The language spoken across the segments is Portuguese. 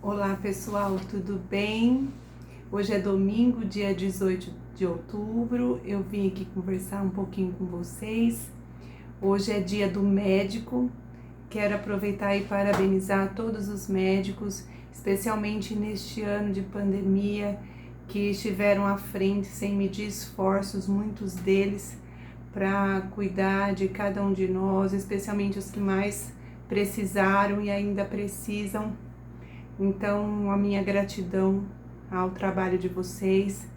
Olá pessoal, tudo bem? Hoje é domingo, dia 18 de outubro. Eu vim aqui conversar um pouquinho com vocês. Hoje é dia do médico. Quero aproveitar e parabenizar todos os médicos, especialmente neste ano de pandemia, que estiveram à frente sem medir esforços, muitos deles, para cuidar de cada um de nós, especialmente os que mais precisaram e ainda precisam. Então, a minha gratidão ao trabalho de vocês,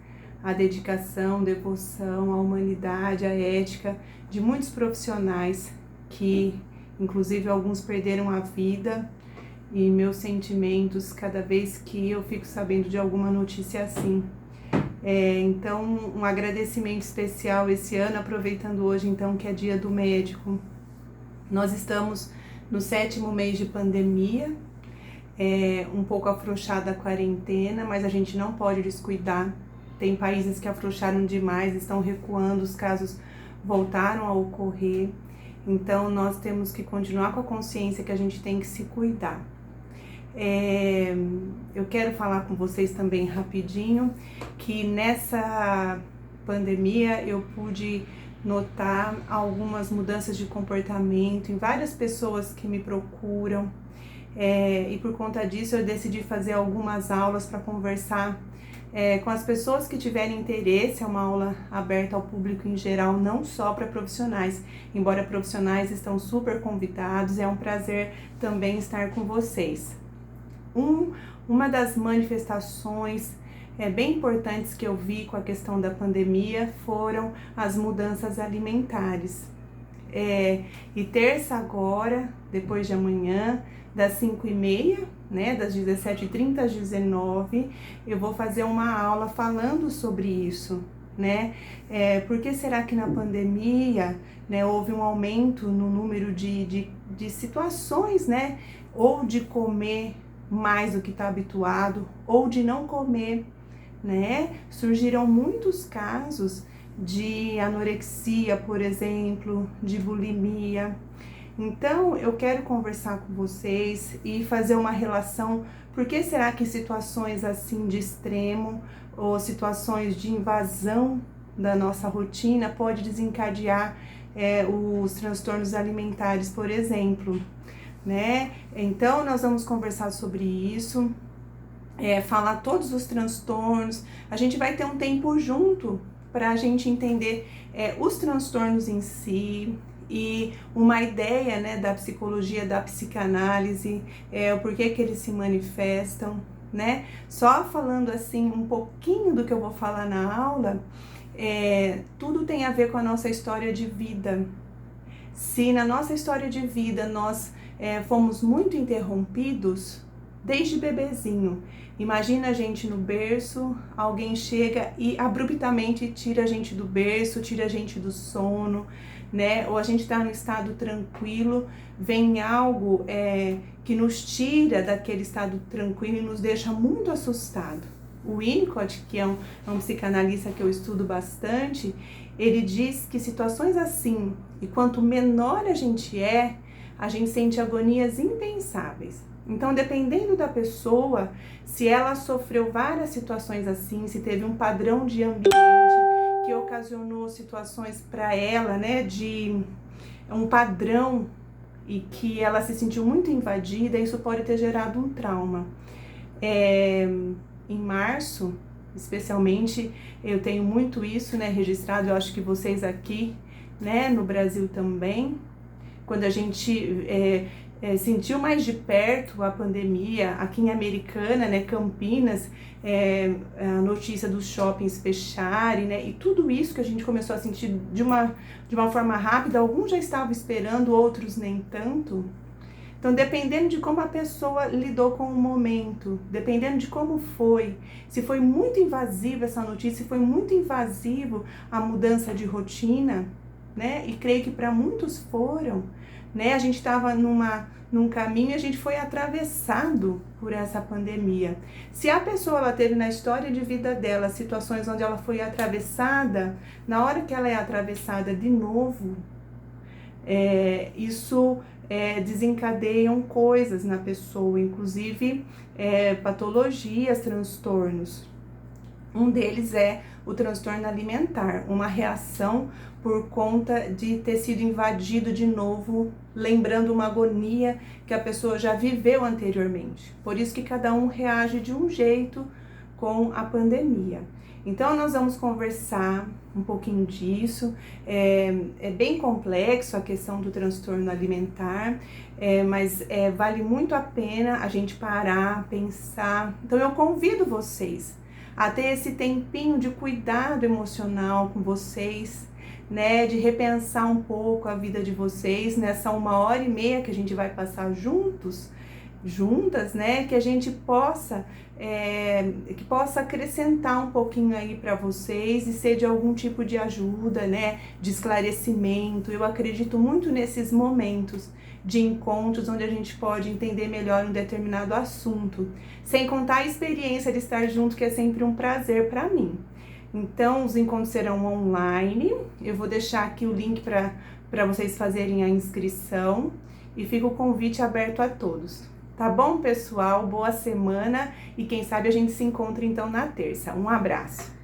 à dedicação, devoção, à humanidade, à ética de muitos profissionais que, inclusive, alguns perderam a vida, e meus sentimentos cada vez que eu fico sabendo de alguma notícia assim. Então, um agradecimento especial esse ano, aproveitando hoje então que é dia do médico. Nós estamos no 7º mês de pandemia, um pouco afrouxada a quarentena, mas a gente não pode descuidar. Tem países que afrouxaram demais, estão recuando, os casos voltaram a ocorrer. Então nós temos que continuar com a consciência que a gente tem que se cuidar. Eu quero falar com vocês também rapidinho que nessa pandemia eu pude notar algumas mudanças de comportamento em várias pessoas que me procuram. E por conta disso eu decidi fazer algumas aulas para conversar com as pessoas que tiverem interesse. É uma aula aberta ao público em geral, não só para profissionais, embora profissionais estão super convidados. É um prazer também estar com vocês. Uma das manifestações bem importantes que eu vi com a questão da pandemia foram as mudanças alimentares. E terça agora, depois de amanhã, das 5h30, das 17h30 às 19h, eu vou fazer uma aula falando sobre isso, por que será que na pandemia, houve um aumento no número de situações, ou de comer mais do que está habituado, ou de não comer, Surgiram muitos casos de anorexia, por exemplo, de bulimia. Então, eu quero conversar com vocês e fazer uma relação. Por que será que situações assim de extremo ou situações de invasão da nossa rotina pode desencadear os transtornos alimentares, por exemplo, Então, nós vamos conversar sobre isso, falar todos os transtornos. A gente vai ter um tempo junto para a gente entender os transtornos em si, e uma ideia da psicologia, da psicanálise, o porquê que eles se manifestam, Só falando assim um pouquinho do que eu vou falar na aula, tudo tem a ver com a nossa história de vida. Se na nossa história de vida nós fomos muito interrompidos, desde bebezinho, imagina a gente no berço, alguém chega e abruptamente tira a gente do berço, tira a gente do sono, ou a gente está no estado tranquilo, vem algo que nos tira daquele estado tranquilo e nos deixa muito assustado. O Winnicott, que é um psicanalista que eu estudo bastante, ele diz que situações assim, e quanto menor a gente sente agonias impensáveis. Então, dependendo da pessoa, se ela sofreu várias situações assim, se teve um padrão de ambiente que ocasionou situações para ela, de um padrão, e que ela se sentiu muito invadida, isso pode ter gerado um trauma. Em março, especialmente, eu tenho muito isso, registrado. Eu acho que vocês aqui, no Brasil também, quando a gente sentiu mais de perto a pandemia, aqui em Americana, Campinas, a notícia dos shoppings fecharem, e tudo isso que a gente começou a sentir de uma forma rápida. Alguns já estavam esperando, outros nem tanto. Então, dependendo de como a pessoa lidou com o momento, dependendo de como foi, se foi muito invasiva essa notícia, se foi muito invasivo a mudança de rotina, e creio que para muitos foram, a gente estava num caminho e a gente foi atravessado por essa pandemia. Se a pessoa ela teve na história de vida dela situações onde ela foi atravessada, na hora que ela é atravessada de novo, isso desencadeiam coisas na pessoa, inclusive patologias, transtornos. Um deles é o transtorno alimentar, uma reação por conta de ter sido invadido de novo, lembrando uma agonia que a pessoa já viveu anteriormente. Por isso que cada um reage de um jeito com a pandemia. Então nós vamos conversar um pouquinho disso, é bem complexo a questão do transtorno alimentar, mas vale muito a pena a gente parar, pensar. Então eu convido vocês a ter esse tempinho de cuidado emocional com vocês, né, de repensar um pouco a vida de vocês nessa 1h30 que a gente vai passar juntas, né, que a gente possa acrescentar um pouquinho aí para vocês e ser de algum tipo de ajuda, né, de esclarecimento. Eu acredito muito nesses momentos de encontros onde a gente pode entender melhor um determinado assunto, sem contar a experiência de estar junto, que é sempre um prazer para mim. Então, os encontros serão online, eu vou deixar aqui o link para vocês fazerem a inscrição e fica o convite aberto a todos. Tá bom, pessoal? Boa semana e quem sabe a gente se encontra então na terça. Um abraço!